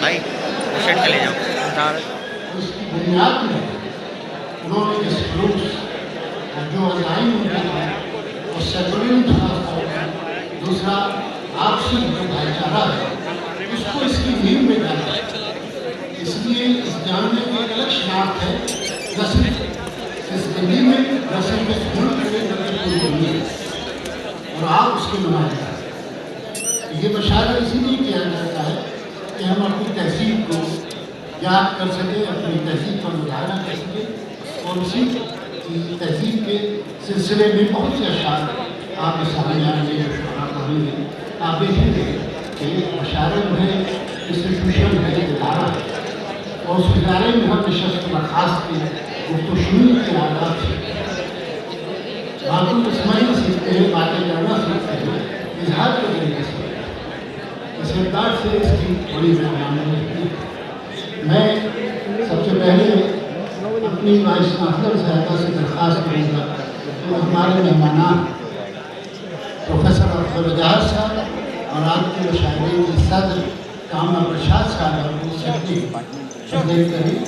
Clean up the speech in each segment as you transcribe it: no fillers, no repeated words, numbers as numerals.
भाई शेड चले जाओ। उसकी बुनियाद में उन्होंने जिस ग्रुप्स जो अजाइन उनकी है और सेकुलरिज्म था, दूसरा आपसी जो भाईचारा है उसको इसकी नींव में डाला। इसलिए इस जानने की एक अलग शनाख्त है, न सिर्फ इस दिल्ली में, न सिर्फ इस मुल्क में, न सिर्फ पूरी दुनिया में, और आप उसके नुमाइंदा हैं। ये मुशायरा इसीलिए किया जाता है कि हम अपनी तहसीब को याद कर सकें, अपनी तहसीब का मुजाहरा कर सकें, और उसी तहसीब के सिलसिले में बहुत से अशार आपके सामने आएंगे, जो शुरा करेंगे। आप देखेंगे कि अशारे में इंस्टीट्यूशन है, इदारा है, और उस इदारे में हम नशस्त बर्खास्त के गुफ्तगू शुरू के आदात से बातों को समझना सीखते हैं, बातें करना सीखते हैं, इजहार के तरीके से इस इक़दार से इसकी बड़ी मेहमानी है। मैं सबसे पहले अपनी वाइस चांसलर साहिबा से दरख्वास्त करूँगा कि हमारे मेहमान प्रोफेसर अफजल जहाज साहब और आपके मुशायरे की सदर कामना प्रसाद साहब को सबकी तकदीम करें।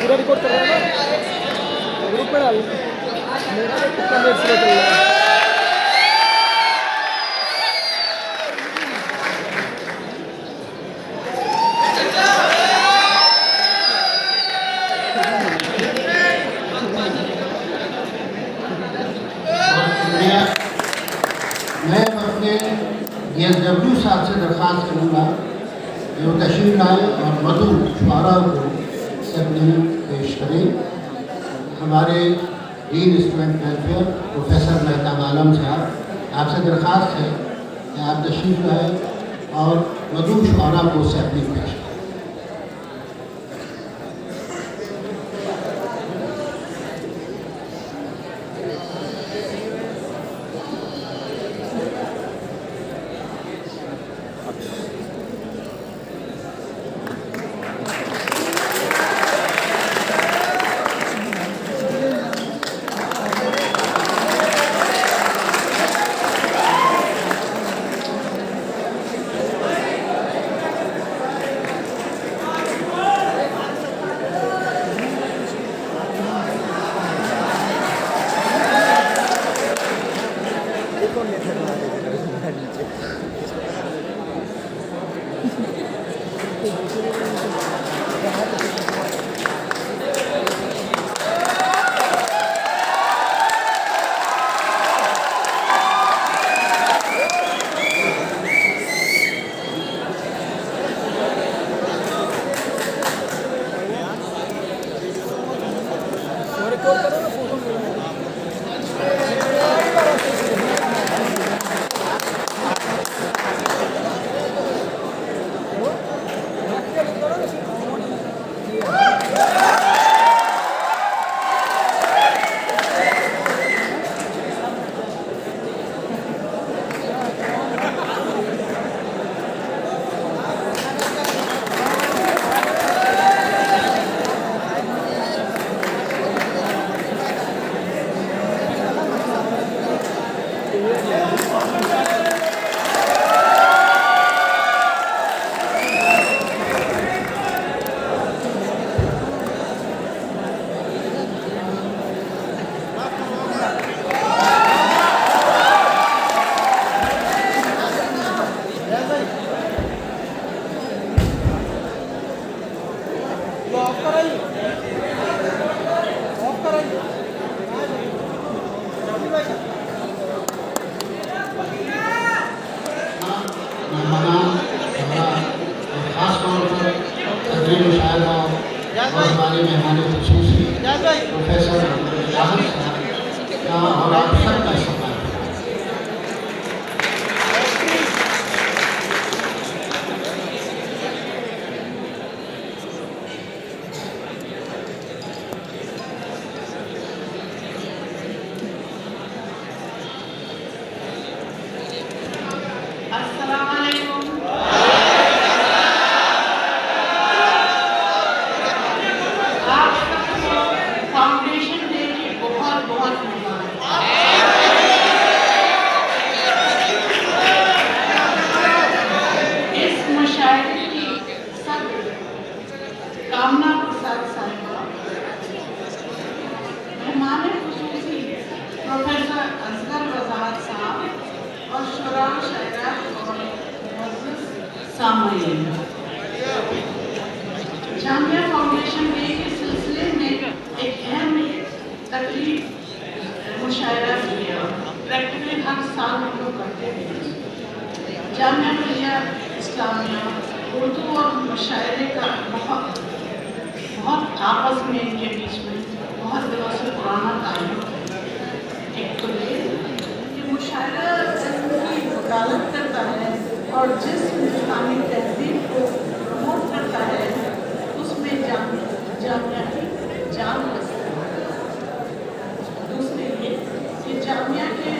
पूरा रिकॉर्ड कर रहा है ना, ग्रुप में डाल मेरा तो कितना लेट से चल रहा है। मैं अपने DSW साहब से दरख्वास्त करूँगा कि वो तशरीफ लाए और मधु शुआरा को अपनी पेश करें। हमारे dean student welfare professor Mehtab Alam sahab, आपसे दरख्वास्त है कि आप तशरीफ लाए और मधु शुआरा को से अपनी पेश करें। खास तौर पर हमारे मेहमान ख़ुसूसी प्रोफेसर राहत साहब का और आप सबका सम्मान। आप सबको फाउंडेशन डे की बहुत बहुत मुबारक। इस मुशायरे की सदर कामना प्रसाद साहिबा, मेहमान खुसूसी प्रोफेसर असगर वजाहत साहब और शुरा शायरात और मुअज़्ज़िज़ सामईन, जामिया फाउंडेशन डे के सिलसिले में एक अहम तकरीब मुशायरा किया। प्रैक्टिकली हर साल हम लोग करते हैं। जामिया मिलिया इस्लामिया उर्दू और मुशायरे का बहुत आपस में इनके बीच में बहुत दिनों से पुराना ताल्लुक है। एक तो ये कि मुशायरा की वकालत करता है और जिस इस्लामी तहजीब को प्रमोट करता है उसमें जामिया की जान बसती है। दूसरे ये कि जामिया के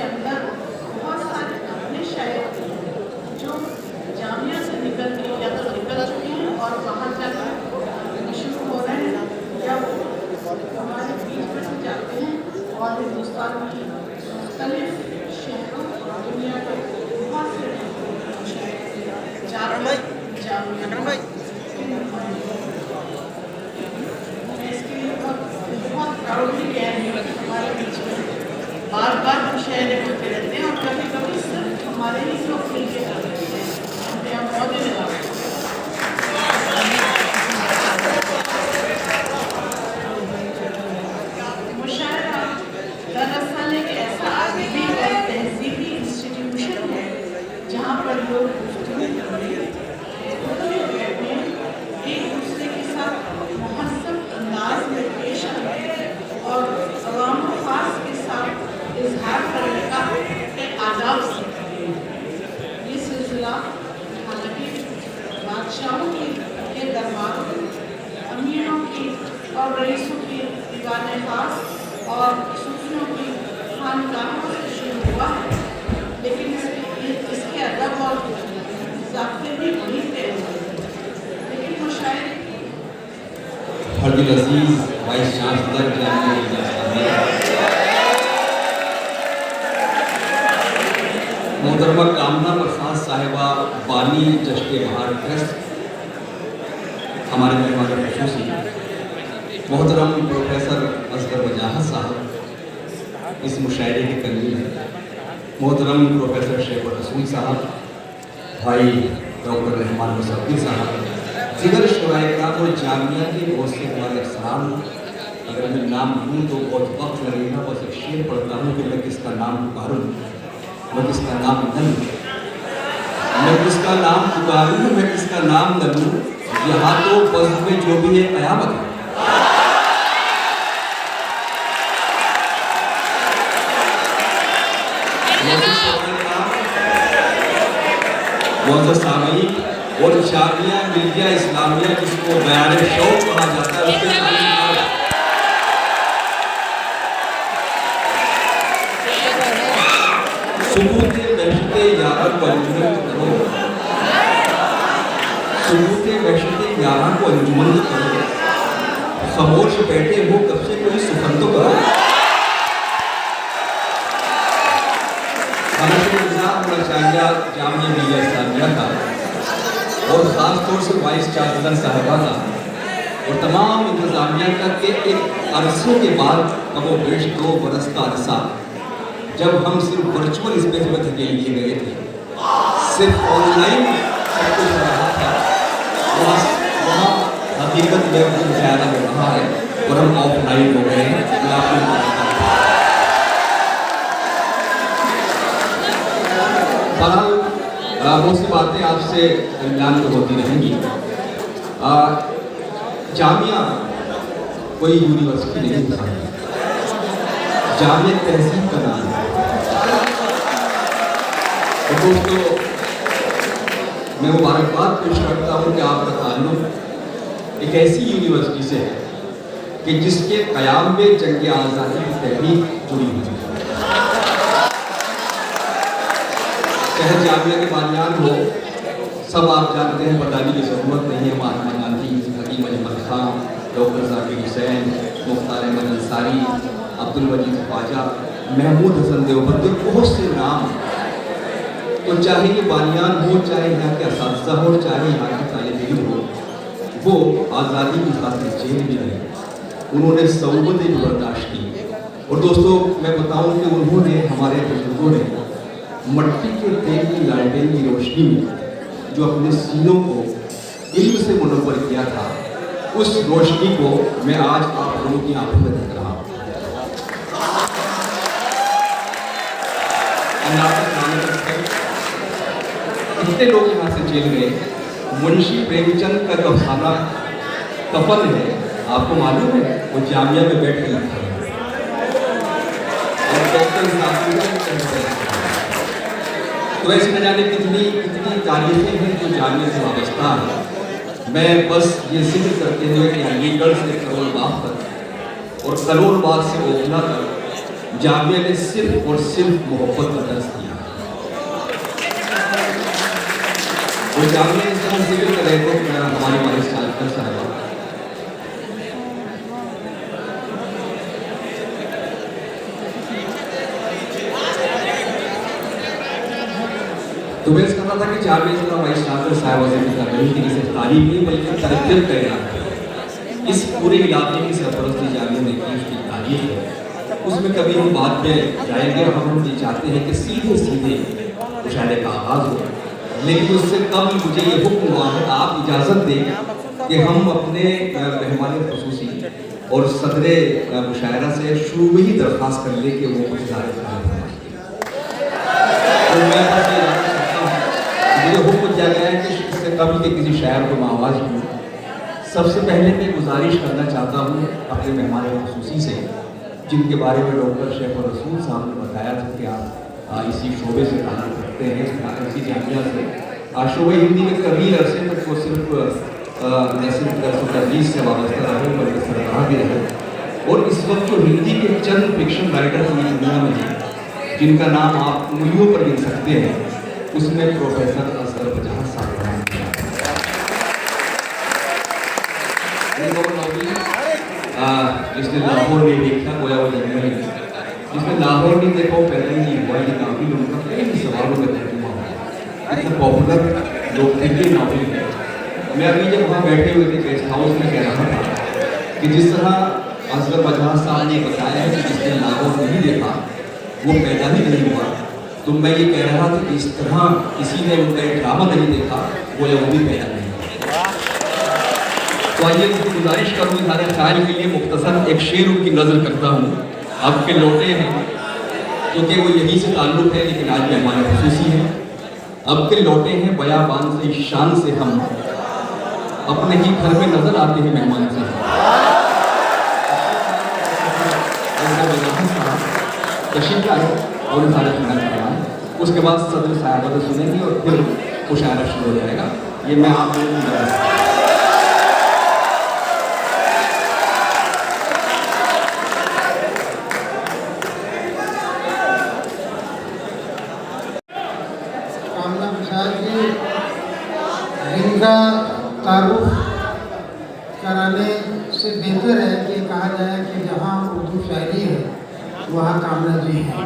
अंदर बहुत सारे अपने शायर हैं जो जामिया से निकल के या तो निकल चुके हैं और वहाँ जाकर शुरू हो रहे हैं या वो हमारे बीच में से जाते हैं और हिंदुस्तान की मुख्तलिफ शहरों और दुनिया के बहुत से जामिया इसके लिए बहुत प्राउडली कह रही हूँ। हमारे बीच में बार बार मुशायरे होते रहते हैं और कभी कभी सिर्फ हमारे ही लोग मिल के कर रहे हैं। हमें यहाँ पौधे लगाते हैं। मुशायरा दरअसल एक ऐसा अदबी और तहजीबी इंस्टीट्यूशन है जहाँ पर लोग एक दूसरे के साथ मुहज़्ज़ब अंदाज में पेश आते और अवाम खास के साथ इजहार करने का एक आदाब सीखते हैं। ये सिलसिला हालांकि बादशाहों के दरबारों, अमीरों की और रईसों की दीवाने खास और सूफियों की खानकाहों से शुरू हुआ है, लेकिन इसके अदब और ज़ाब्ते भी वहीं पे हुए। लेकिन मुशायरे हरदिल अजीज वाइस चांसलर जामिया मिलिया इस्लामिया, मोहतरमा कामना प्रसाद साहिबा बानी जश्न बहार ट्रस्ट, हमारे मेहमान खुसूसी मोहतरम प्रोफेसर असगर वजाहत साहब इस मुशायरे के करीब हैं, मोहतरम प्रोफेसर शेख रसूल साहब, भाई डॉक्टर रहमान मुसफ़ी साहब, जिगर शुराइकराम और जामिया के बहुत से हमारे अफसरान। अगर मैं नाम लूँ तो बहुत वक्त लगेगा, बस एक शेर पढ़ता हूँ कि मैं किसका नाम पुकारूँ, मैं किसका नाम न लूँ, मैं किसका नाम पुकारूँ, मैं किसका नाम न लूँ। यहाँ तो बस में जो भी है क़यामत है। मुअज़्ज़िज़ सामईन और जामिया मिलिया इस्लामिया जिसको बयान शौक़ कहा जाता है, उसके सबूते बहशते यारा को अंजुमन करो, सबूते बहशते यारा को अंजुमन करो, खामोश बैठे हो कब से कोई सुखन तो करो। हमें इंतज़ार होना चाहिए जामिया मिलिया इस्लामिया का और ख़ास तौर से वाइस चांसलर साहिबा का और तमाम इंतज़ामिया का के एक अरसे के बाद कबो बेश 2 बरस का अरसा जब हम सिर्फ वर्चुअल स्पेस में धकेल लिए गए थे, सिर्फ ऑनलाइन सब कुछ हो रहा था, वहाँ हकीकत में बहुत ज़्यादा हो रहा है और हम ऑफलाइन हो गए हैं। मैं आपको बताता हूँ। बहरहाल बहुत सी बातें आपसे दरमियान तो होती रहेंगी। जामिया कोई यूनिवर्सिटी नहीं था, जामिया तहसील का नाम है। तो दोस्तों, मैं मुबारकबाद पेश करता हूँ कि आपका ताल्लुक एक ऐसी यूनिवर्सिटी से है कि जिसके क़याम में जंग आज़ादी की तहरीक जुड़ी हुई है। चाहे जामिया के बानियान हो, सब आप जानते हैं, बताने की ज़रूरत नहीं है। महात्मा गांधी, हकीम अहमद खान, डॉक्टर जाकिर हुसैन, मुख्तार अहमद अंसारी, अब्दुल मजीद ख्वाजा, महमूद हसन देवबंदी, बहुत से नाम। तो चाहे ये बानियान हो, चाहे यहाँ के असातिज़ा हो, चाहे यहाँ के तालिब इल्म हो, वो आज़ादी की खातिर जेल में रहे, उन्होंने सऊबतें भी बर्दाश्त की। और दोस्तों, मैं बताऊँ कि उन्होंने, हमारे बुजुर्गों ने मट्टी के तेल की लालटेन की रोशनी में जो अपने सीनों को इल्म से मुनव्वर किया था, उस रोशनी को मैं आज आप लोगों की आंखों में देख रहा हूँ। कितने लोग यहाँ से जेल गए। मुंशी प्रेमचंद का जो अफसाना कफन है, आपको मालूम है, वो जामिया में बैठ के लिखा है। और डॉक्टर तो ऐसे न जाने कितनी कितनी तारीखें हैं जो जामिया से वाबस्ता है। मैं बस ये जिक्र करते हुए कि अलीगढ़ से करोल बाग तक और करोल बाग से ओखला तक जामिया ने सिर्फ और सिर्फ मोहब्बत का दर्ज दिया। वो जामिया इस तरह जिक्र कर रहे थे कि हमारे वाले सालकर साहब, तो मैं इस कहता था कि जामिया का वाइस चांसलर साहब कर रही थी, सिर्फ तारीफ नहीं बल्कि तरक्की का इलाका। इस पूरे इलाके की सरपरस्ती जामिया ने की, उसकी तारीफ है। उसमें कभी हम बात में जाएंगे और हम ये चाहते हैं कि सीधे सीधे मुशायरे का आगाज़ हो, लेकिन उससे कम मुझे ये हुक्म हुआ है, आप इजाज़त दें कि हम अपने मेहमान ख़ुसूसी और सदरे मुशायरा से शुरू में ही दरख्वास्त कर ले कि वो कुछ ज़्यादा तो मैं मुझे हुक्म दिया गया है कि इससे कभी के किसी शायर को आवाज़ दूँ। सबसे पहले मैं गुजारिश करना चाहता हूँ अपने मेहमान ख़ुसूसी से, जिनके बारे में डॉक्टर शेख रसूल साहब ने बताया था कि आप इसी शोबे से ताल्लुक़ रखते हैं, इसी जामिया से। शोबे हिंदी में कभी अरसे तक वो सिर्फ न सिर्फ दरस-ओ-तदरीस से वाबस्ता रहे बल्कि सरबराह भी रहे। और इस वक्त जो हिंदी के चंद फिक्शन राइटर की दुनिया में हैं, जिनका नाम आप उंगलियों पर गिन सकते हैं, उसमें प्रोफेसर असगर बजाज साहब का नाम है। जिसने लाहौर नहीं देखा गोया वो जन्म नहीं, जिसने लाहौर नहीं देखा वो पैदा ही नहीं हुआ। ये नावल उनका कई सवालों में तर्जुमा हुआ। इतना पॉपुलर लोकप्रिय नावल है। मैं अभी जब वहाँ बैठे हुए थे गेस्ट हाउस में कह रहा था कि जिस तरह असगर बजाज साहब ने बताया है कि जिसने लाहौर नहीं देखा वो पैदा ही नहीं हुआ, तो मैं ये कह रहा था कि इस तरह किसी ने उनका एक ड्रामा नहीं देखा वो भी पैदा नहीं हुआ। तो आइए उनकी गुजारिश करूँ इज़हार ख्याल के लिए मुख्तसर एक शेर उनकी नज़र करता हूँ। अब के लौटे हैं, क्योंकि वो यहीं से ताल्लुक़ है, लेकिन आज मेहमान ख़ुसूसी है। अब के लौटे हैं बयाबान से, शान से हम अपने ही घर में नज़र आते हैं मेहमान से। तशरीफ लाए और इज़हार ख्याल करवाएं, उसके बाद सदर साहब सुनेंगे और फिर मुशायरा शुरू हो जाएगा। ये मैं आप लोगों को जिनका तारुफ कराने से बेहतर है कि कहा जाए कि जहाँ उर्दू शायरी है वहाँ कामना जी है।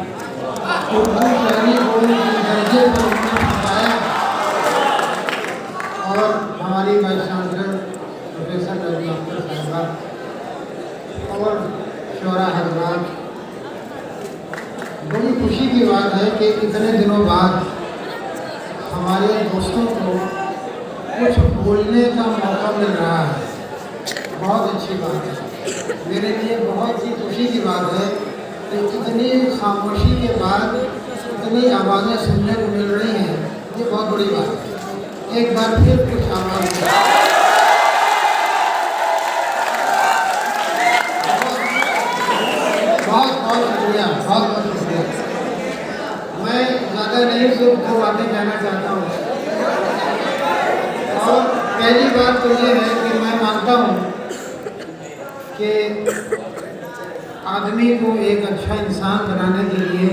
उर्दू शायरी को जिस दर्जे पर उन्होंने बताया, और हमारी वाइस चांसलर प्रोफेसर डॉक्टर साहिबा और शोरा हजरात, बड़ी खुशी की बात है कि इतने दिनों बाद हमारे दोस्तों को कुछ बोलने का मौका मिल रहा है। बहुत अच्छी बात है, मेरे लिए बहुत ही खुशी की बात है कि इतनी खामोशी के बाद इतनी आवाज़ें सुनने को मिल रही हैं। ये बहुत बड़ी बात है। एक बार फिर कुछ आवाज़ दो बातें कहना चाहता हूँ। और पहली बात तो ये है कि मैं मानता हूँ कि आदमी को एक अच्छा इंसान बनाने के लिए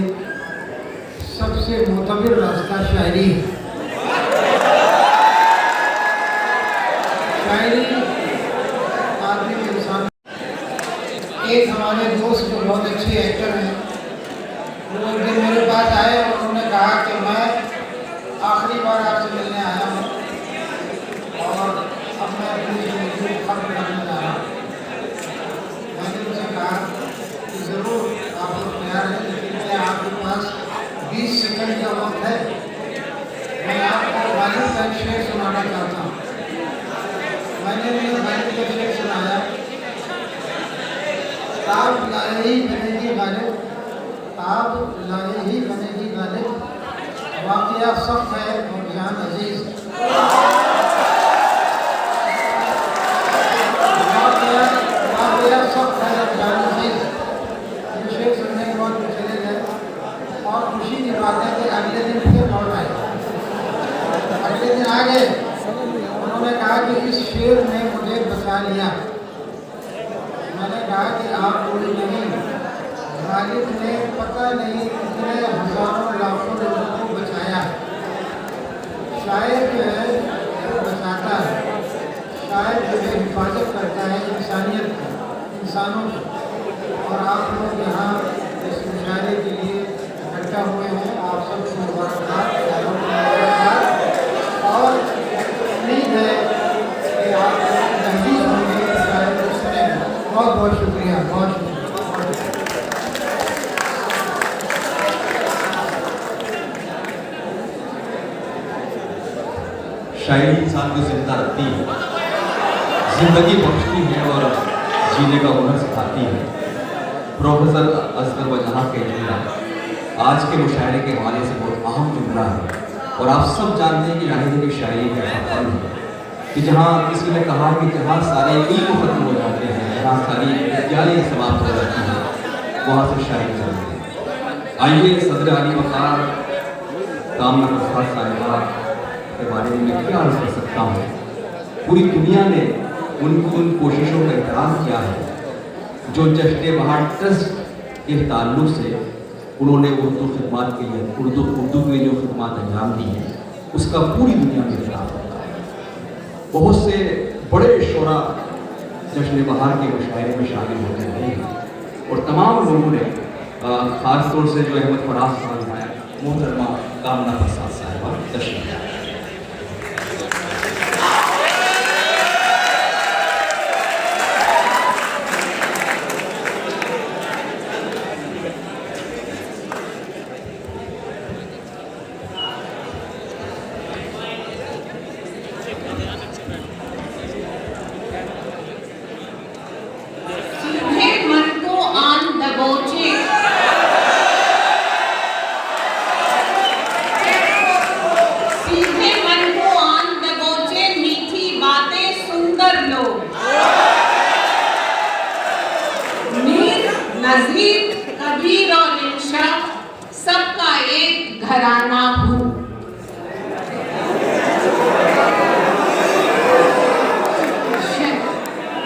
सबसे मोतबर रास्ता शायरी है। शायरी आदमी के इंसान। एक हमारे दोस्त जो बहुत अच्छे एक्टर हैं, वो एक दिन मेरे पास आए और उन्होंने कहा कि मैं आखिरी बार आपसे मिलने आया हूँ और अब मैं अपनी ज़िंदगी को खत्म करने जा रहा हूँ। मैंने उनसे कहा कि ज़रूर आप लोग तैयार हैं, लेकिन क्या आपके पास 20 सेकंड का वक्त है? मैं आपको गालिब का शेर सुनाना चाहता हूँ। मैंने उन्हें गालिब का शेर सुनाया। ताब लाए ही बनेगी गालिब, ताब लाए ही बनेगी गालिब, वाक़या सख्त है और जान अजीज। वाक़या सख्त है और जान अजीज। ये शेर सुनने के बाद वो चले गए और खुशी की बात है कि अगले दिन फिर लौट आए। अगले दिन आ गए, उन्होंने कहा कि इस शेर ने मुझे बचा लिया। मैंने कहा कि आप बोली नहीं, गालिब ने पता नहीं कितने हजारों लाखों लोगों को बचाया। शायर जो है वो बचाता है, शायर जो है हिफाजत करता है इंसानियत की, इंसानों की। और आप लोग यहाँ इस मुशायरे के लिए इकट्ठा हुए हैं, आप सबको मुबारकबाद और उम्मीद है कि आप तहरीर होंगे मुशायरे को सुनेंगे। बहुत बहुत शुक्रिया, बहुत शुक्रिया। शायरी इंसान को जिंदा रखती है, जिंदगी बख्शती है और जीने का हुनर सिखाती है। प्रोफेसर असगर वजह के जुमला आज के मुशायरे के हवाले से बहुत अहम जुमला है। और आप सब जानते हैं कि राहिर की शायरी का ऐसा फल है कि जहाँ किसी ने कहा कि जहाँ सारे इल्म खत्म हो जाते हैं, जहाँ सारी विद्यालय समाप्त हो जाती है, वहाँ से शायरी चलती है। आइए सदर अली वकार कामना प्रसाद साहिबा के बारे में मैं क्या अर्ज कर सकता हूँ। पूरी दुनिया ने उनकी उन कोशिशों का एहतराम किया है जो जश्न बहार ट्रस्ट के ताल्लुक से उन्होंने उर्दू खिदमत के लिए उर्दू के लिए जो खिदमत अंजाम दी है, उसका पूरी दुनिया में एहतराम होता है। बहुत से बड़े शोरा जश्न बहार के मुशायरे में शामिल होते रहे हैं और तमाम लोगों ने ख़ास तौर से जो अहमद फराज साहब हैं, मोहतरमा कामना प्रसाद साहिबा तशरीफ लाए। नज़ीर, कबीर और इंशा सबका एक घराना हूँ।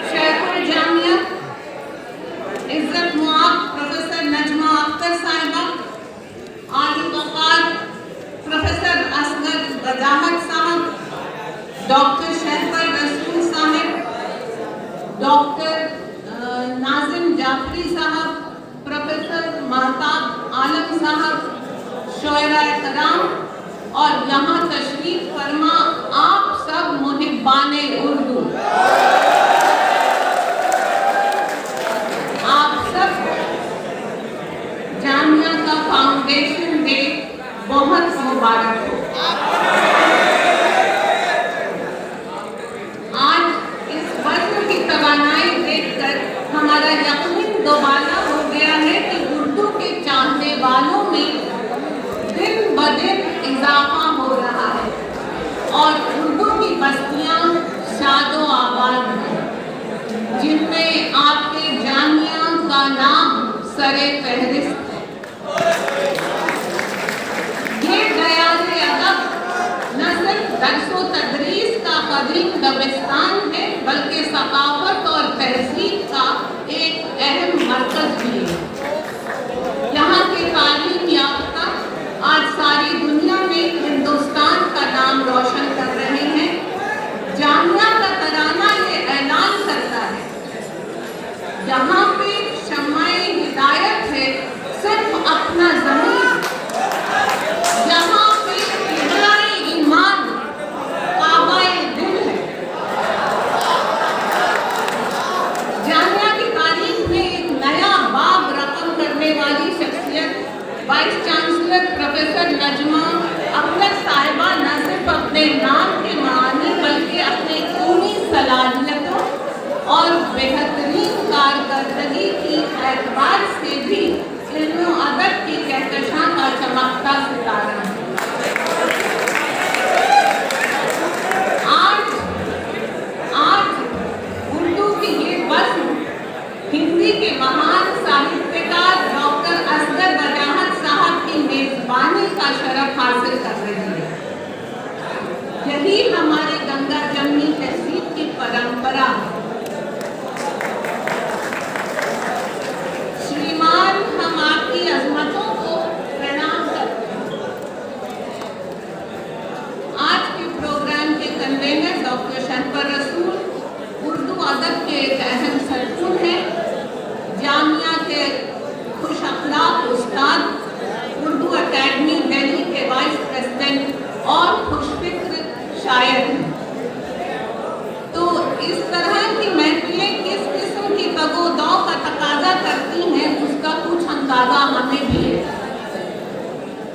शेखुल जामिया इज्जत मुआब प्रोफेसर नजमा अख्तर साहिबा, आली वकार प्रोफेसर असगर वजाहत साहब, डॉक्टर शहफर रसूल साहब, डॉक्टर नाजिम जाफरी साहब, प्रोफेसर महताब आलम साहब, शोयरा कराम और यहाँ तशरीफ फरमा आप सब मुहिब्बाने उर्दू, आप सब जामिया का फाउंडेशन डे बहुत मुबारक हो। आज इस वक्त की तवानाई देखकर हमारा यकीन दोबारा हो गया है कि उर्दू के चाहने वालों में दिन ब दिन इजाफा हो रहा है और उर्दू की बस्तियां शादो आबाद हैं, जिनमें आपके जामिया का नाम सरे फहरिस्त है। ये दयाल दरसो तदरीस का कदीम दबिस्तान है, बल्कि सकाफत और तहजीब का एक अहम मरकज भी है। यहाँ के तालीम याफ्ता आज सारी दुनिया में हिंदुस्तान का नाम रोशन कर रहे हैं। जामिया का तराना ये ऐलान करता है, यहाँ पे शम्माए हिदायत है सिर्फ अपना ज़मीन, यहाँ पे किबलाए ईमान काबाए दिल है। जामिया की तारीख में एक नया बाब रकम करने वाली शख्सियत vice chancellor professor Najma Akhtar साहिबा न सिर्फ अपने नाम के मानी बल्कि अपने खूनी सलाहियतों और बेहतरीन कारकर्दगी की एतबार से भी इल्म अदब की कहकशां का चमकता सितारा है। आज उर्दू की ये वज़्न हिंदी के महान साहित्यकार डॉक्टर असगर वजाहत साहब की मेजबानी का शरफ हासिल कर रही है। यही हमारे गंगा जमनी तहजीब की परंपरा है। श्रीमान, हम आपकी अजमतों को प्रणाम करते हैं। आज के प्रोग्राम के कन्वेनर डॉक्टर शहबर रसूल उर्दू अदब के एक अहम सरकून हैं। जामिया के खुश अखलाक उस्ताद, उर्दू अकेडमी दिल्ली के वाइस प्रेसिडेंट और खुशफिक्र शायर हैं। तो इस तरह की महफिलें किस किस्म की तगोदौ का तकाजा करती हैं, उसका कुछ अंदाजा हमें भी है।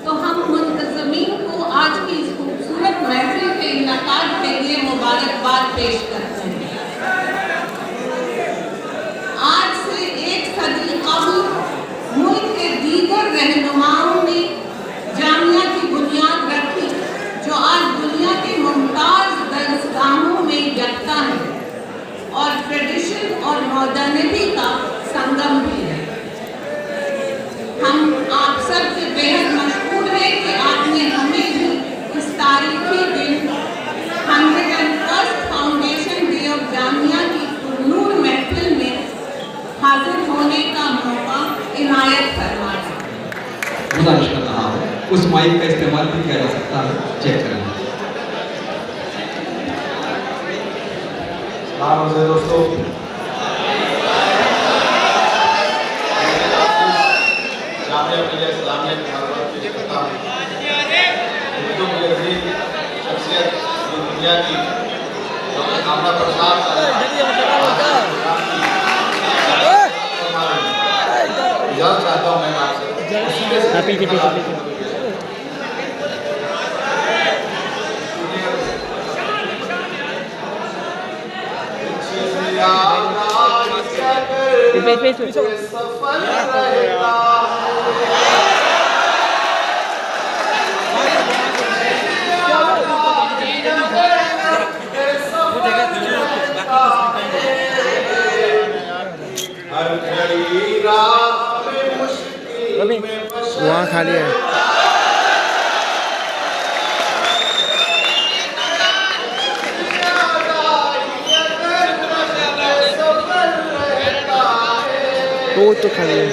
तो हम मुंतज़मीन को आज की इस खूबसूरत महफिल के इनकाद के लिए मुबारकबाद पेश करते हैं। आज से एक सदी कबल मुल्क के दीगर रहनुमाओं ने जामिया की बुनियाद रखी, जो आज दुनिया के मुमताज़ दरसगाहों में यकता है और ट्रेडिशन और मॉडर्निटी का संगम भी है। हम आप सब से बेहद मशहूर हैं कि आपने हमें भी इस तारीखी दिन 101st foundation day of Jamia की पुरनूर महफिल में हाजिर होने का मौका इनायत फरमाया। गुजारिश कर रहा हूँ उस माइक का इस्तेमाल भी किया जा सकता है, चेक करें। दोस्तों, जामिया मिलिया इस्लामिया की खिदमत पेश करता हूँ। उर्दू की अजीज शख्सियत जो दुनिया की डॉक्टर कामना प्रसाद इजाज़त चाहता हूँ मैं आपसे। वहाँ खाली है। तो खाली है।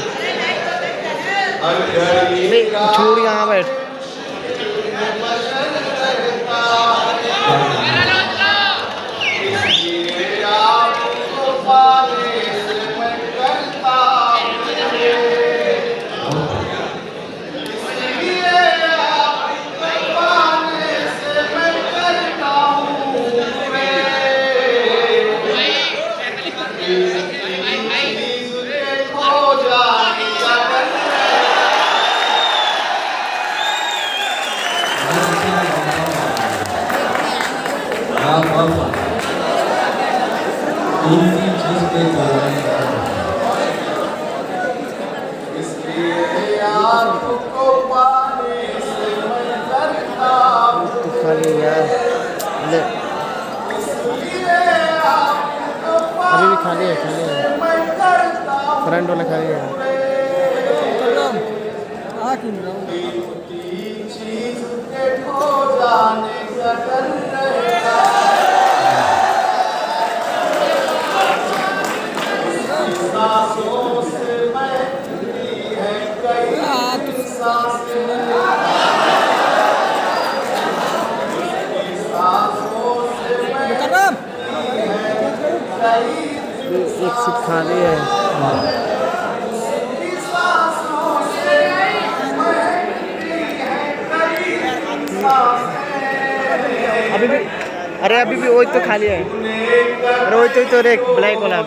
नहीं, छोड़ यहाँ बैठ। अभी भी खाली है, फ्रंट वाला खाली है। चीज के खो जाने सा कर रहेगा। सांसों से महकती है कई सांसें, सांसों से महकती है कई एक सीट खाली है। सांसों से महकती है कई सांसें। अभी भी, अरे अभी भी वही तो खाली है। अरे वही तो रे ब्लैक वाला।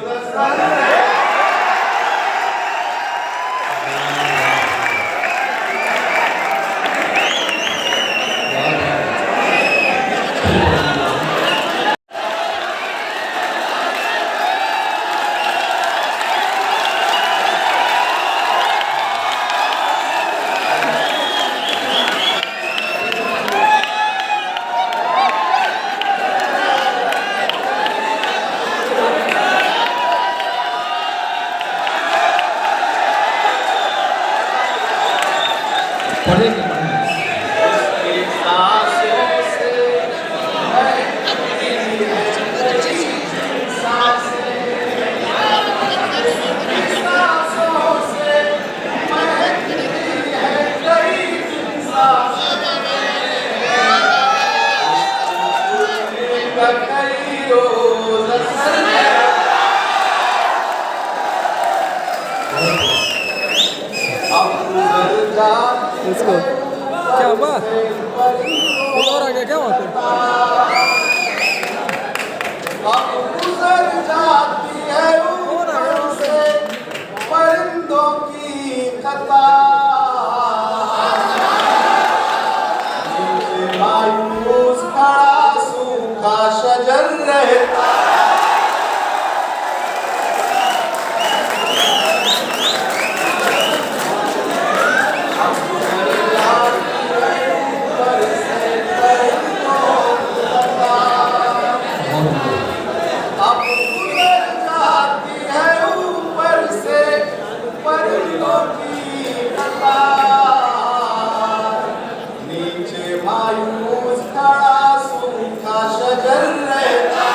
पढ़ेंगे सांसों से महकती है कई सांसें, सांसों से महकती है कई सांसें। कई रोज असर है। अब गुजर जाती इसको क्या हुआ? और आ गया क्या वहाँ पे? अब गुजर जाती है ऊपर से परिंदों की कतार। नीचे मायूस खड़ा सूखा शजर रहता। अब गुजर जाती है ऊपर से परिंदों की कतार। अब गुजर जाती है ऊपर से परिंदों की कतार। नीचे मायूस खड़ा सूखा शजर रहता।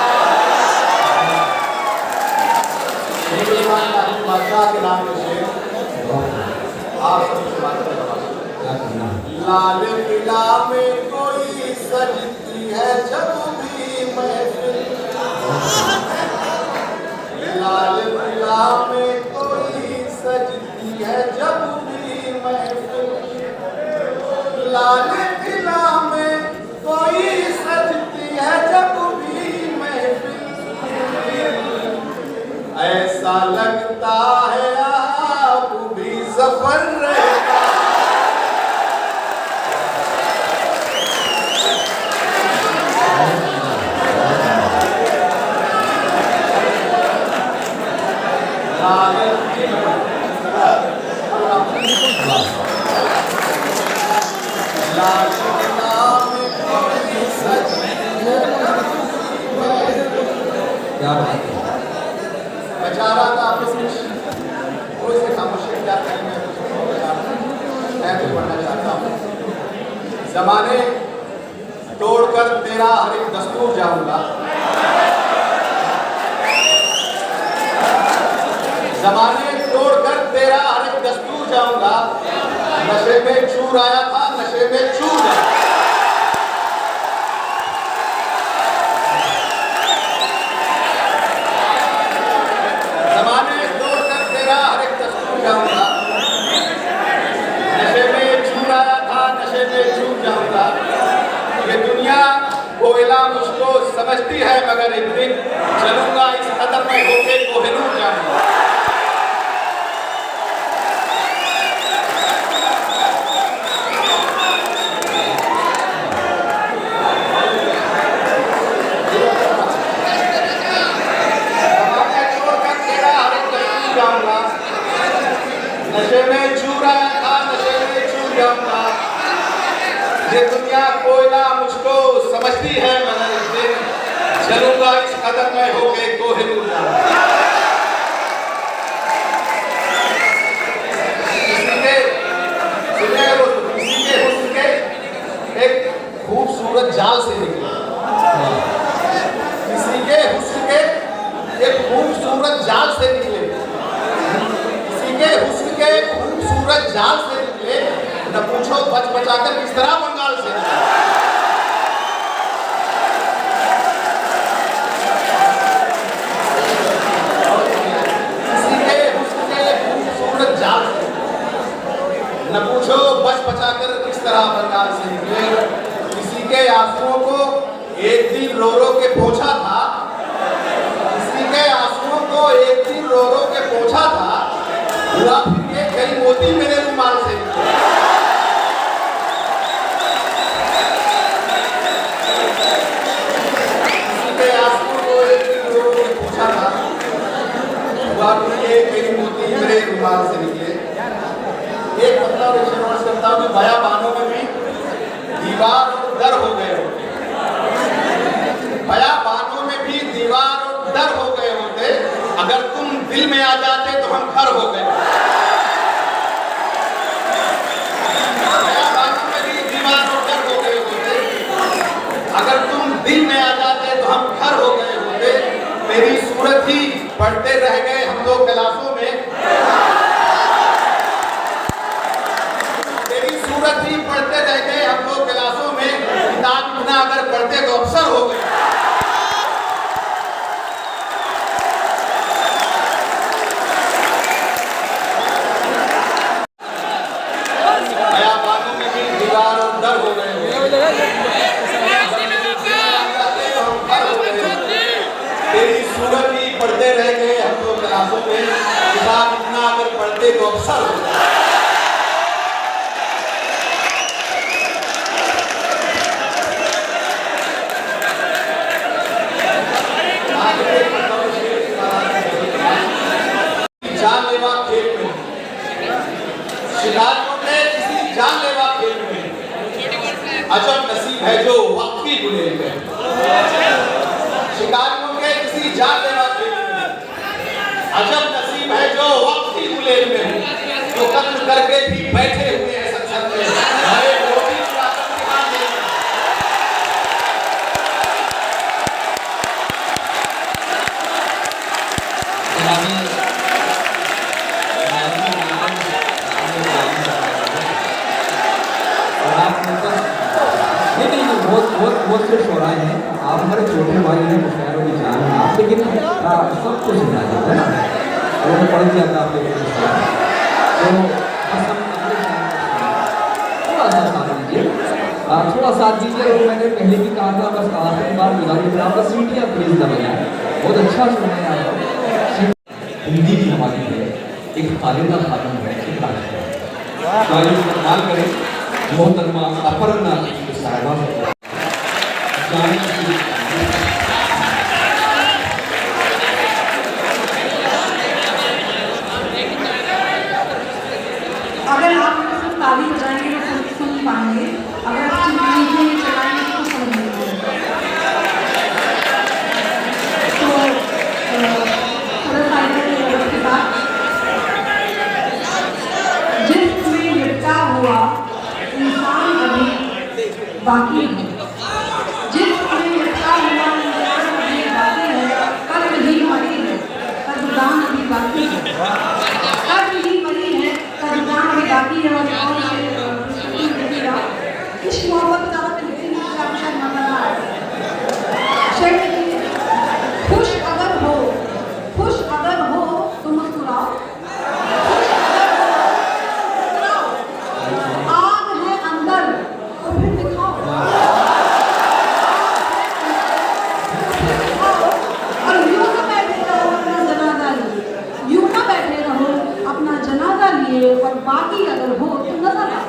बादशाह के नाम पे शेर आप सबसे बात करें। लाल किला में कोई सजती है जब भी महफिल। लाल किला में कोई सजती है जब भी महफिल। लाल किला में कोई सजती है जब भी महफिल। ऐसा लगता है आप भी सफर रहता। क्या बात है? मैं चाह रहा था आपको कुछ थोड़ी सी खामोशी क्या करेंगे, मैं भी पढ़ना चाहता हूँ। जमाने तोड़कर तेरा हर एक दस्तूर जाऊंगा। जमाने तोड़कर तेरा हर एक दस्तूर जाऊंगा। नशे में चूर आया था, नशे में चूर जाऊंगा। जमाने तोड़कर तेरा हर एक दस्तूर जाऊंगा। नशे में चूर आया था, नशे में चूर जाऊंगा। ये दुनिया कोयला मुझको समझती है, मगर एक दिन चलूंगा इस कदम में होके कोहिनूर जाऊंगा। जमाने तोड़कर तेरा हर एक दस्तूर जाऊंगा। नशे में चूर आया था, नशे में चूर जाऊंगा। ये दुनिया कोयला मुझको समझती है, मगर एक दिन चलूंगा इस कदम में होके कोहिनूर जाऊंगा। किसी के हुस्न के एक खूबसूरत जाल से निकले खूबसूरत जाल से निकले, किसी के हुस्न के खूबसूरत जाल से निकले, न पूछो बच बचाकर किस तरह बंगाल से निकले। न पूछो बच बचाकर किस तरह बंगाल से निकले, किसी के आंसुओं को एक दिन रो रो के पोंछा था, किसी के आंसुओं को एक दिन रो रो के पोंछा था, हुआ फिर ये कई मोती मेरे रुमाल से निकले। किसी के आंसुओं को एक दिन रो रो के पोंछा था, हुआ फिर ये कई मोती मेरे रुमाल से निकले। एक मतलब विश्वास करता हूँ कि बयाबानों में भी दीवार और डर हो गए होते, बयाबानों में भी दीवार और डर हो गए होते, अगर तुम दिल में आ जाते तो हम घर हो गए। बयाबानों में भी दीवार और डर हो गए होते, अगर तुम दिल में आ जाते तो हम घर हो गए होते। मेरी सूरत ही पढ़ते रह गए हम लोग क्लासों में, सूरत ही पढ़ते रह गए हम लोग क्लासों में, किताब इतना अगर पढ़ते तो अफसर हो गए। बयाबानों में भी दीवार और डर हो गए, तेरी सूरत ही पढ़ते रह गए हम लोग क्लासों में, किताब इतना अगर पढ़ते तो अफसर हो गए। जानलेवा खेल में, शिकारियों के किसी जानलेवा खेल में अजब नसीब है जो वाकई गुलेल में। शिकारियों के किसी जानलेवा खेल में अजब नसीब है जो वाकई गुलेल में, जो कत्ल करके भी बैठे हुए हैं संसद में, हरे रोटी चुराकर दिखा दे। बहुत कुछ हो रहा है, आप हमारे छोटे भाई हैं, मुशायरों की जान हैं आप, लेकिन सब कुछ सिखा देते हैं ना, वो पढ़ दिया था आपके तो बस हम थोड़ा सा साथ दीजिए, थोड़ा साथ दीजिए। और मैंने पहले भी कहा था, बस आखिरी बार गुजारिश है, आपका सीटियाँ प्लीज न बजाएं, बहुत अच्छा सुना है आपको। हिंदी की हमारी है, एक खालिदा खानम है, एक राष्ट्र तो आइए इस्तेमाल करें मोहतरमा अपर्णा साहिबा। अगर आप सिर्फ ताली बजाएंगे तो सुन पाएंगे, अगर आप चीजें चलाएंगे तो समझ नहीं आएगा। तो थोड़ा सा के बाद जिसमें लिपटा हुआ इंसान अभी बाकी है, जिसमें लिपटा हुआ इंसान अभी बाकी है, कर्म ही मरी है, कर्मदान अभी बाकी है, कर्म ही मरी है, कर्मदान अभी बाकी है। और इस मोहब्बत का खुश अगर हो तो मुस्कुराओ, आग है अंदर तो फिर दिखाओ, और यूं ना बैठे रहो अपना जनाजा लिए, यूं ना बैठे रहो अपना जनाजा लिए, और बाकी अगर हो तो नजर आओ।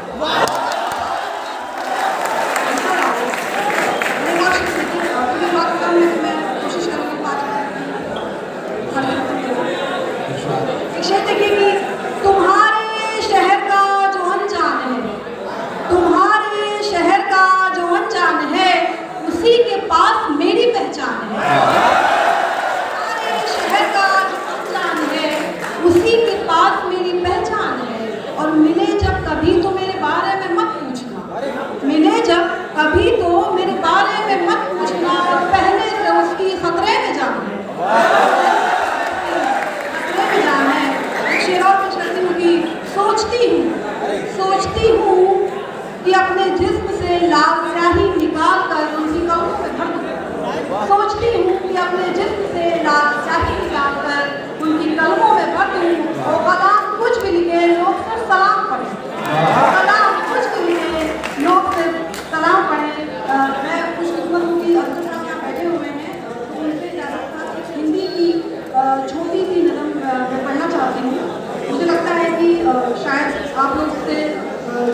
देखिए कि तुम्हारे शहर का जो अनजान है, तुम्हारे शहर का जो अनजान है, उसी के पास मेरी पहचान है। तुम्हारे शहर का जो अनजान है, उसी के पास मेरी पहचान है। और मिले जब कभी तो मेरे बारे में मत सोचती हूँ कि अपने जिस्म से लाल स्याही निकाल कर उनकी कलमों में भर दूँ। सोचती हूँ कि अपने जिस्म से लाल स्याही निकाल कर उनकी कलमों में भर दूँ। वो कलाम कुछ भी लिखे, लोग सिर्फ सलाम पढ़े। कलाम कुछ भी लिखे, लोग सिर्फ सलाम पढ़े। मैं खुशकिस्मत हूँ कि अब्दुल साहब यहाँ बैठे हुए हैं, तो उनसे ज़्यादा हिंदी की छोटी सी नज़म मैं पढ़ना चाहती हूँ। मुझे लगता है कि शायद आप लोग इससे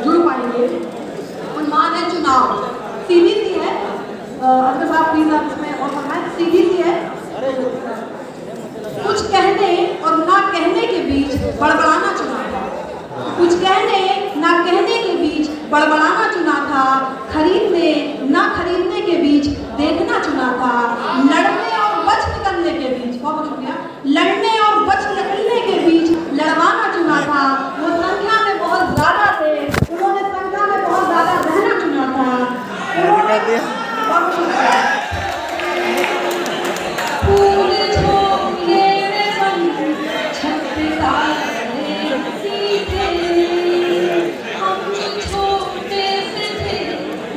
जुड़ पाएंगे। उन्मान है चुनाव, सीधी सी है। अगर साहब प्लीज आप इसमें और फरमाएं, सीधी सी है। कुछ कहने और ना कहने के बीच बड़बड़ाना चुना था। कुछ कहने ना कहने के बीच बड़बड़ाना चुना था। खरीदने ना खरीदने के बीच देखना चुना था। लड़ने और बच निकलने के बीच, बहुत शुक्रिया, लड़ने और बच निकलने के बीच लड़वाना चुना था। वो संख्या में बहुत ज्यादा थे, उन्होंने संख्या में बहुत ज्यादा रहना चुना था। उन्होंने बहुत शुक्रिया। फूल झोंके में बंद छत्तीसगढ़ सीधे, हम छोटे से थे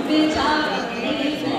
बेचारे नहीं थे।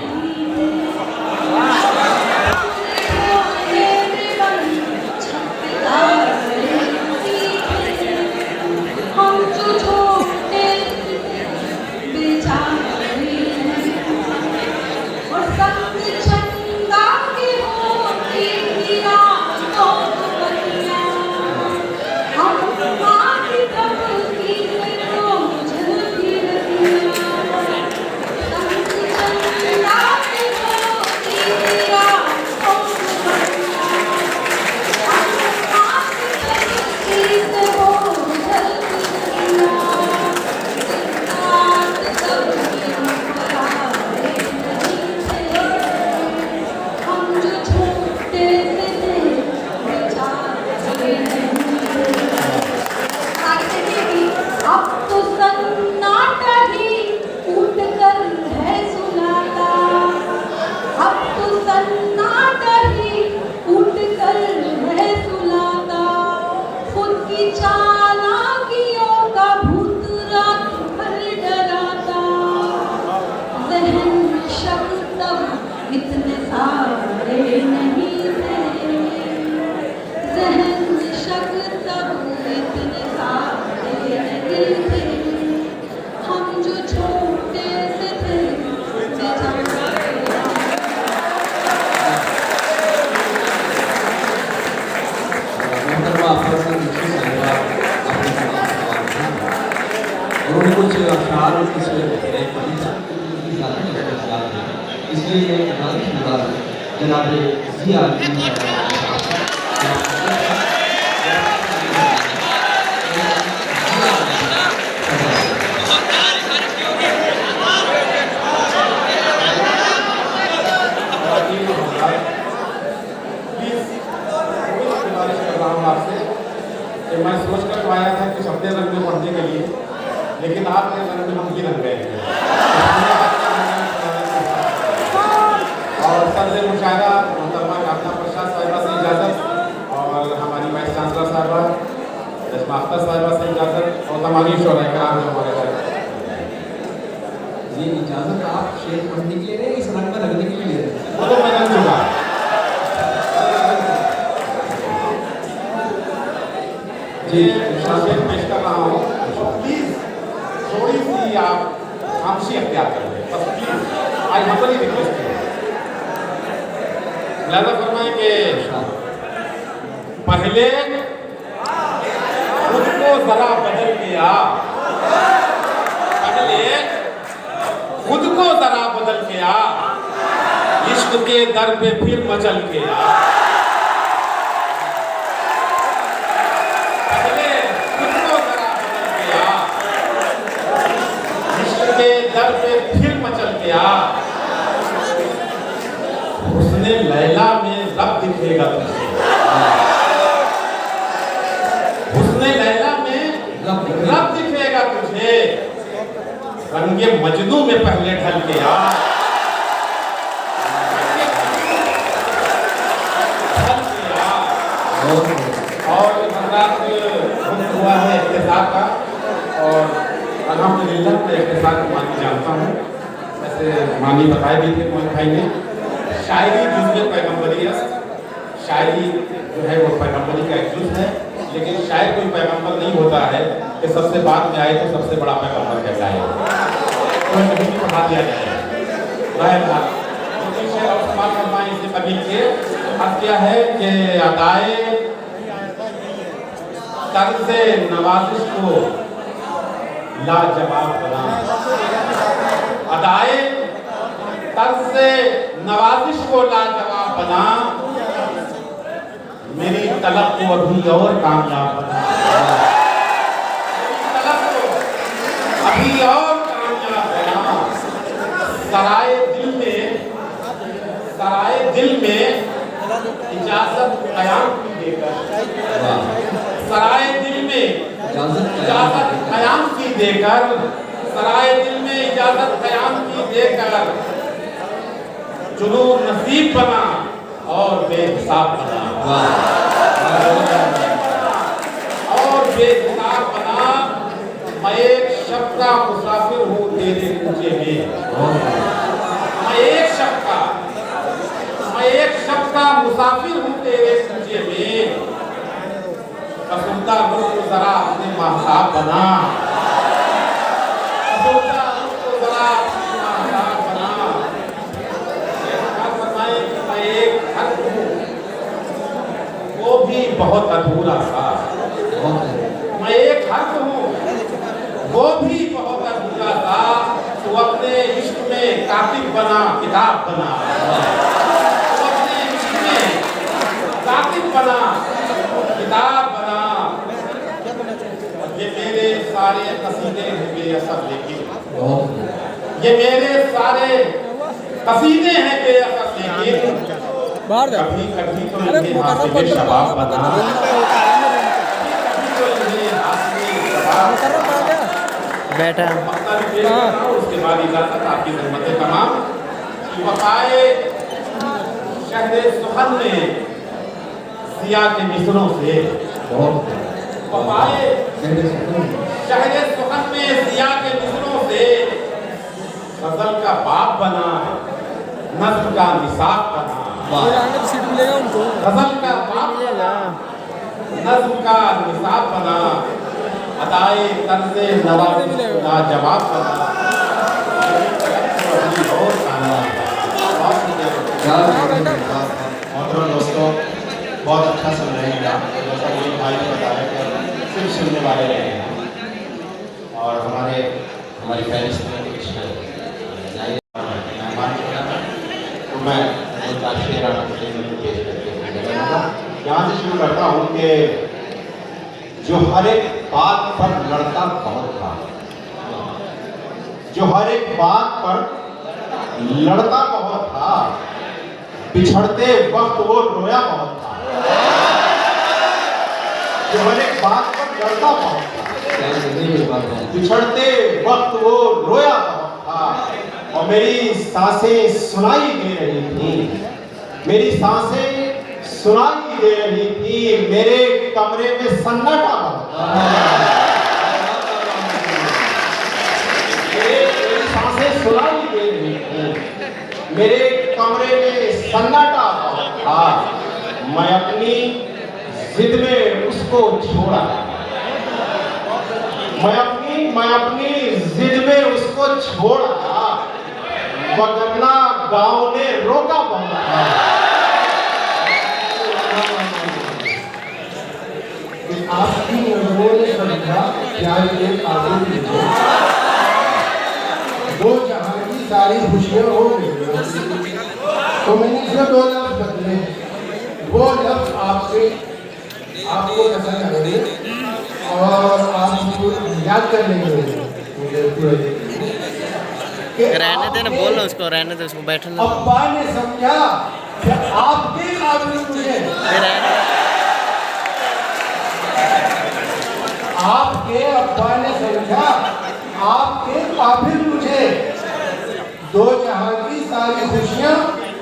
इतने सारे नहीं थे, ज़हन में शक तब इतने सारे नहीं थे। हम जो छोटे से थे उन्होंने कुछ अशार और कुछ इसलिए जनाब जिया मैं सोच कर तो आया था कि अपने रंग में पढ़ने के लिए, लेकिन आपके रंग में हम ही रंग गए हैं। और सर मुशायरा मोहतरमा कामना प्रसाद साहिबा से इजाज़त और हमारी वाइस चांसलर साहिबा रश्मा अख्तर साहिबा से इजाज़त और तमामी शोरा कराम जो हमारे घर। ये इजाज़त आप शेर पढ़ने के लिए इस रंग में लगने के लिए ले रहे हैं? वो तो मैं रंग चुका। जी शामिल पेश कर रहा हूँ, तो प्लीज़ थोड़ी सी आप खामोशी अख्तियार कर लें, बस प्लीज़। आई हम्बली रिक्वेस्ट है, लिहाजा फरमाएं कि पहले खुद को जरा बदल के आ, पहले खुद को जरा बदल के आ, इश्क के दर पे फिर मचल के आ। दर पे फिर मचल गया, उसने लैला में रब दिखेगा तुझे, उसने लैला में रब दिखेगा तुझे, रंगे मजनू में पहले ढल गया, और हुआ है इत्तेफाक का अल्हम्दुलिल्लाह मैं एक साथ मानी जानता हूँ, ऐसे मानी बताए भी थे मोहन भाई ने। शायरी जुज़े पैगम्बरी है, शायरी जो है वो पैगम्बरी का एक जुज़ है, लेकिन शायद कोई पैगम्बर नहीं होता है कि सबसे बाद में आए तो सबसे बड़ा पैगम्बर कहलाए, कोई नहीं पढ़ा दिया जाए। इससे कभी के अब क्या है कि अदाए तर्ज़ नवाजिश को लाजवाब बना, अदाए तर्ज़ नवाजिश को लाजवाब बना, मेरी तलब को अभी और कामयाब बना, मेरी तलब को अभी और कामयाब बना। सराय दिल में इजाजत कयाम की देकर, सराय दिल में इजाजत कयाम की देकर, सराय दिल में इजाजत कयाम की देकर, जुनून नसीब बना और बेहिसाब बना, और बेहिसाब बना। मैं एक शब का मुसाफिर हूँ तेरे कूचे में, मैं एक शब का मुसाफिर हूँ तेरे कूचे में। कसूरदा मुझको जरा अपने महताब बना, कसूरदा मुझको जरा अपने महताब बना। मैं एक हक हूँ वो भी बहुत अधूरा सा, मैं एक हक हूँ वो भी बहुत अधूरा था। तो अपने इश्क में कातिब बना, किताब बना, तो अपने इश्क में कातिब बना, किताब बना। ये मेरे सारे कसीदे हैं बेअसर, लेकिन ये मेरे सारे कसीदे हैं बेअसर, लेकिन कभी कभी तो इन्हें हासिल शबाब बना, बैठा उसके बाद इजाजत आपकी खिदमत तमाम। वफ़ाए शहरे सुखन में सिया के मिसरों से, वफ़ाए शहरे सुखन में सिया के मिसरों से गजल का बाप बना, नज़्म का निसाब बना, गजल का बाप बना, नज़्म का निसाब बना, अदाए तर्ज़े नवाज़िश को लाजवाब बना। मोहतरम दोस्तों, बहुत अच्छा सुन रहे हैं आप, जैसा कि भाई ने बताया कि सिर्फ सुनने वाले रहे हैं, और हमारी फहरिस्त में कुछ मेहमान चुना था, तो मैं राष्ट्रीय राणा पेश करके यहाँ से शुरू करता हूँ कि जो हर एक बात पर लड़ता बहुत था, जो हर एक बात पर लड़ता बहुत था, बिछड़ते वक्त वो रोया बहुत था। जो हर एक बात पर लड़ता बहुत था, बिछड़ते वक्त वो रोया बहुत था। और मेरी सांसें सुनाई दे रही थी, मेरी सांसें सुनाई दे रही थी, मेरे कमरे में सन्नाटा बहुत था। मेरी सांसें सुनाई दे रही थी, मेरे कमरे में सन्नाटा बहुत था। मैं अपनी जिद में उसको छोड़ा, मैं अपनी जिद में उसको छोड़ा, वरना गांव ने रोका बहुत था। आपकी नजरों ने समझा क्या ये काबिल मुझे, दो जहां की सारी खुशियां हो गई, तो मैंने जो दो लफ्ज बदले, वो लफ्ज आपको पसंद आएंगे और आप याद कर लेंगे। रहने देना, बोल रहा उसको, रहने दे उसको, बैठने दो। अब्बा ने समझा कि आपके काबिल मुझे, आपके अब्बा ने समझा आपके काबिल मुझे, दो जहां की सारी खुशियां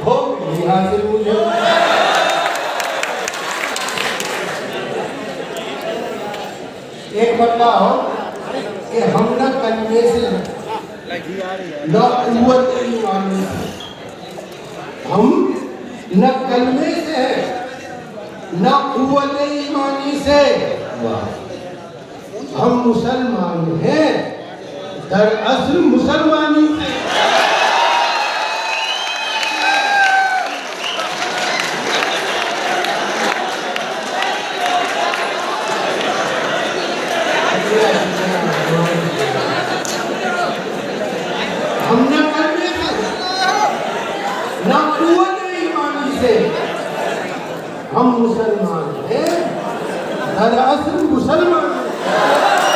हो गई हासिल मुझे। एक बताओ कि हम न कन्या रहा है। न कुव्वत ईमानी से, हम न कलमे से हैं, न कुव्वत ईमानी से, हम मुसलमान हैं दरअसल मुसलमानी से। हम न कलमे से न कुव्वत ईमानी से, हम मुसलमान हैं दरअसल मुसलमान हैं।